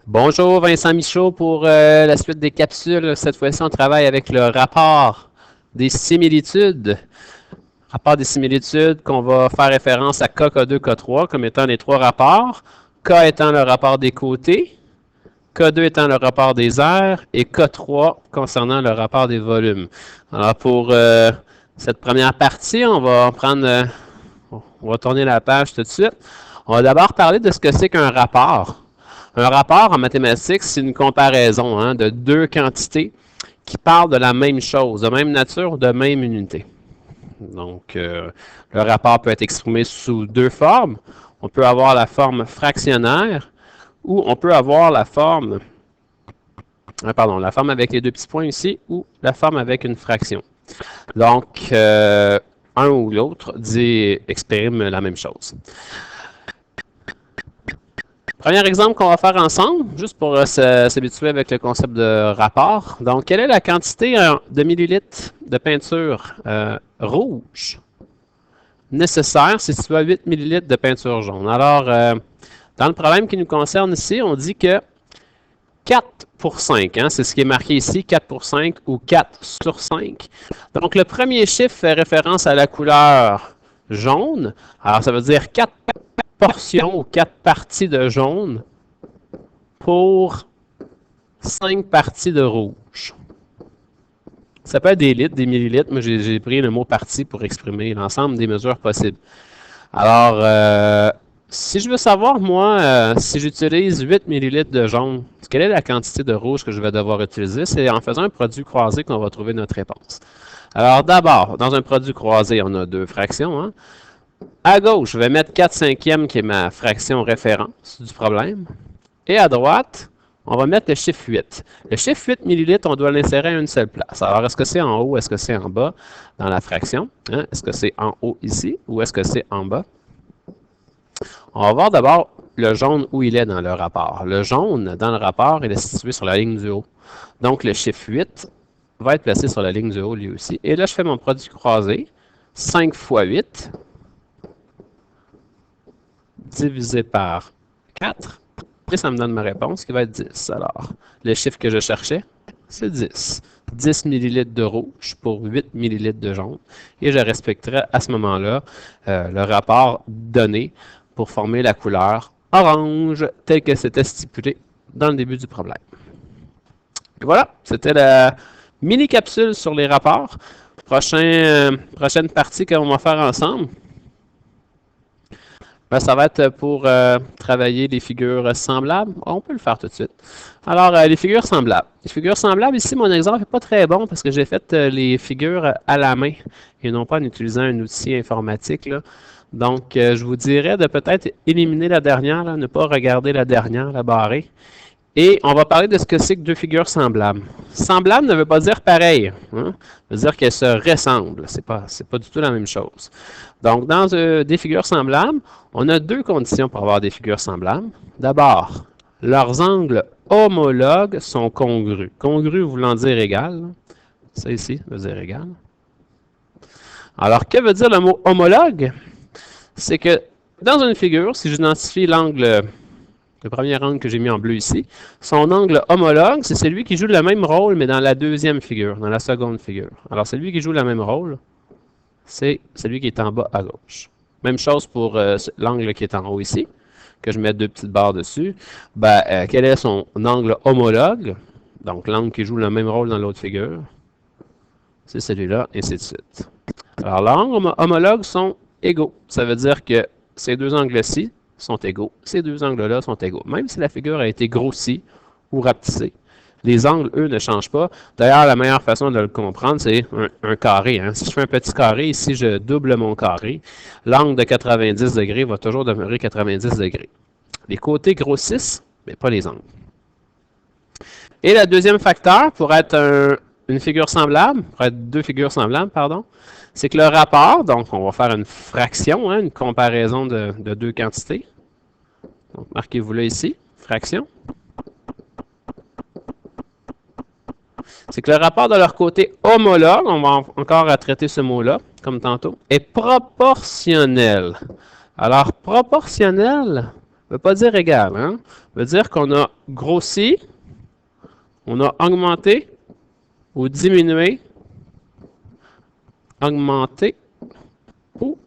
Bonjour Vincent Michaud pour la suite des capsules. Cette fois-ci, on travaille avec le rapport des similitudes. Rapport des similitudes qu'on va faire référence à K, K2, K3 comme étant les trois rapports. K étant le rapport des côtés, K2 étant le rapport des aires et K3 concernant le rapport des volumes. Alors pour cette première partie, on va tourner la page tout de suite. On va d'abord parler de ce que c'est qu'un rapport. Un rapport en mathématiques, c'est une comparaison de deux quantités qui parlent de la même chose, de même nature, de même unité. Donc, le rapport peut être exprimé sous deux formes. On peut avoir la forme fractionnaire ou on peut avoir la forme avec les deux petits points ici ou la forme avec une fraction. Donc, un ou l'autre exprime la même chose. Premier exemple qu'on va faire ensemble, juste pour s'habituer avec le concept de rapport. Donc, quelle est la quantité de millilitres de peinture rouge nécessaire si tu as 8 millilitres de peinture jaune? Alors, dans le problème qui nous concerne ici, on dit que 4 pour 5, c'est ce qui est marqué ici, 4 pour 5 ou 4 sur 5. Donc, le premier chiffre fait référence à la couleur jaune. Alors, ça veut dire 4 portions ou 4 parties de jaune pour 5 parties de rouge. Ça peut être des litres, des millilitres, mais j'ai pris le mot partie pour exprimer l'ensemble des mesures possibles. Alors, si je veux savoir, moi, si j'utilise 8 millilitres de jaune, quelle est la quantité de rouge que je vais devoir utiliser? C'est en faisant un produit croisé qu'on va trouver notre réponse. Alors, d'abord, dans un produit croisé, on a deux fractions. À gauche, je vais mettre 4 cinquièmes qui est ma fraction référence du problème. Et à droite, on va mettre le chiffre 8. Le chiffre 8 millilitres, on doit l'insérer à une seule place. Alors, est-ce que c'est en haut, est-ce que c'est en bas dans la fraction? Est-ce que c'est en haut ici ou est-ce que c'est en bas? On va voir d'abord le jaune où il est dans le rapport. Le jaune, dans le rapport, il est situé sur la ligne du haut. Donc, le chiffre 8 va être placé sur la ligne du haut lui aussi. Et là, je fais mon produit croisé. 5 fois 8 divisé par 4. Et ça me donne ma réponse qui va être 10. Alors, le chiffre que je cherchais, c'est 10. 10 millilitres de rouge pour 8 millilitres de jaune. Et je respecterai à ce moment-là le rapport donné pour former la couleur orange telle que c'était stipulé dans le début du problème. Et voilà, c'était la mini-capsule sur les rapports. Prochaine partie qu'on va faire ensemble, ça va être pour travailler les figures semblables. On peut le faire tout de suite. Alors, les figures semblables. Les figures semblables, ici, mon exemple n'est pas très bon parce que j'ai fait les figures à la main et non pas en utilisant un outil informatique. Là. Donc, je vous dirais de peut-être éliminer la dernière, là, ne pas regarder la dernière, la barrée. Et on va parler de ce que c'est que deux figures semblables. Semblable ne veut pas dire pareil. Ça veut dire qu'elles se ressemblent. C'est pas du tout la même chose. Donc, dans des figures semblables, on a deux conditions pour avoir des figures semblables. D'abord, leurs angles homologues sont congrus. Congrus voulant dire égal. Ça ici veut dire égal. Alors, que veut dire le mot homologue? C'est que dans une figure, si j'identifie l'angle, le premier angle que j'ai mis en bleu ici, son angle homologue, c'est celui qui joue le même rôle, mais dans la deuxième figure, dans la seconde figure. Alors, celui qui joue le même rôle, c'est celui qui est en bas à gauche. Même chose pour l'angle qui est en haut ici, que je mets deux petites barres dessus. Quel est son angle homologue? Donc, l'angle qui joue le même rôle dans l'autre figure, c'est celui-là, et ainsi de suite. Alors, l'angle homologues sont égaux. Ça veut dire que ces deux angles-ci sont égaux. Ces deux angles-là sont égaux. Même si la figure a été grossie ou rapetissée, les angles, eux, ne changent pas. D'ailleurs, la meilleure façon de le comprendre, c'est un carré. Si je fais un petit carré, ici, je double mon carré. L'angle de 90 degrés va toujours demeurer 90 degrés. Les côtés grossissent, mais pas les angles. Et le deuxième facteur, pour être une figure semblable, pour être deux figures semblables, pardon, c'est que le rapport, donc on va faire une fraction, une comparaison de deux quantités. Donc, marquez-vous là ici, fraction. C'est que le rapport de leur côté homologue, on va encore traiter ce mot-là, comme tantôt, est proportionnel. Alors, proportionnel, ne veut pas dire égal, hein? Ça veut dire qu'on a grossi, on a augmenté ou diminué, augmenté ou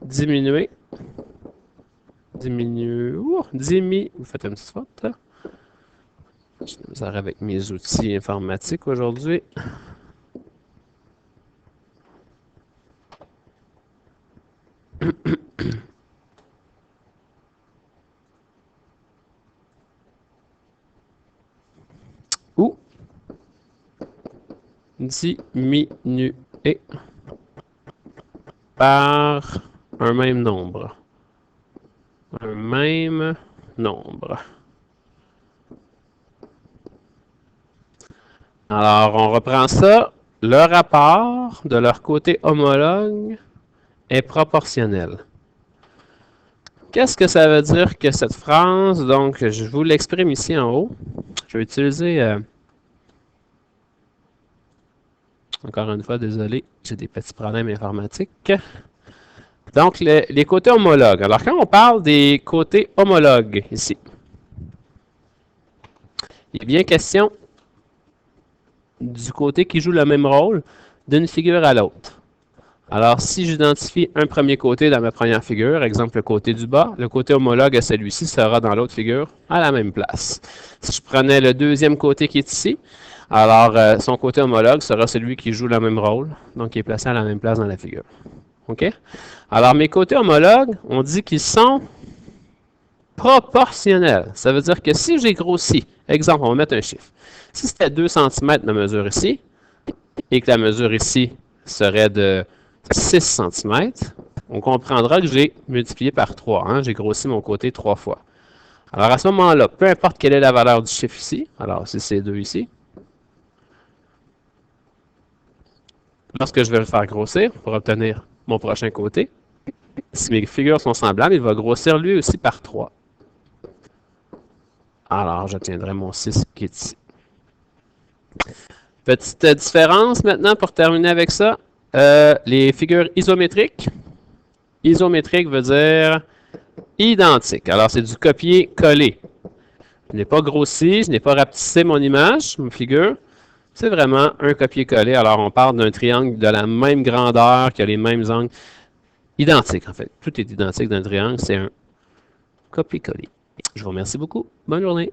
diminué, vous faites une petite faute, là. Je vais avec mes outils informatiques aujourd'hui. Ou diminué par un même nombre. Un même nombre. Alors, on reprend ça. Le rapport de leur côté homologue est proportionnel. Qu'est-ce que ça veut dire que cette phrase? Donc, je vous l'exprime ici en haut. Je vais utiliser... encore une fois, désolé, j'ai des petits problèmes informatiques. Donc, les côtés homologues. Alors, quand on parle des côtés homologues ici, il est bien question du côté qui joue le même rôle d'une figure à l'autre. Alors, si j'identifie un premier côté dans ma première figure, exemple le côté du bas, le côté homologue à celui-ci sera dans l'autre figure à la même place. Si je prenais le deuxième côté qui est ici, alors son côté homologue sera celui qui joue le même rôle, donc qui est placé à la même place dans la figure. OK? Alors, mes côtés homologues, on dit qu'ils sont proportionnels. Ça veut dire que si j'ai grossi, exemple, on va mettre un chiffre. Si c'était 2 cm ma mesure ici, et que la mesure ici serait de 6 cm, on comprendra que j'ai multiplié par 3. Hein? J'ai grossi mon côté 3 fois. Alors à ce moment-là, peu importe quelle est la valeur du chiffre ici, alors si c'est 2 ici, lorsque je vais le faire grossir pour obtenir mon prochain côté, si mes figures sont semblables, il va grossir lui aussi par 3. Alors j'obtiendrai mon 6 qui est ici. Petite différence maintenant pour terminer avec ça. Les figures isométriques. Isométrique veut dire identique. Alors, c'est du copier-coller. Je n'ai pas grossi, je n'ai pas rapetissé mon image, ma figure. C'est vraiment un copier-coller. Alors, on parle d'un triangle de la même grandeur, qui a les mêmes angles. Identique, en fait. Tout est identique d'un triangle. C'est un copier-coller. Je vous remercie beaucoup. Bonne journée.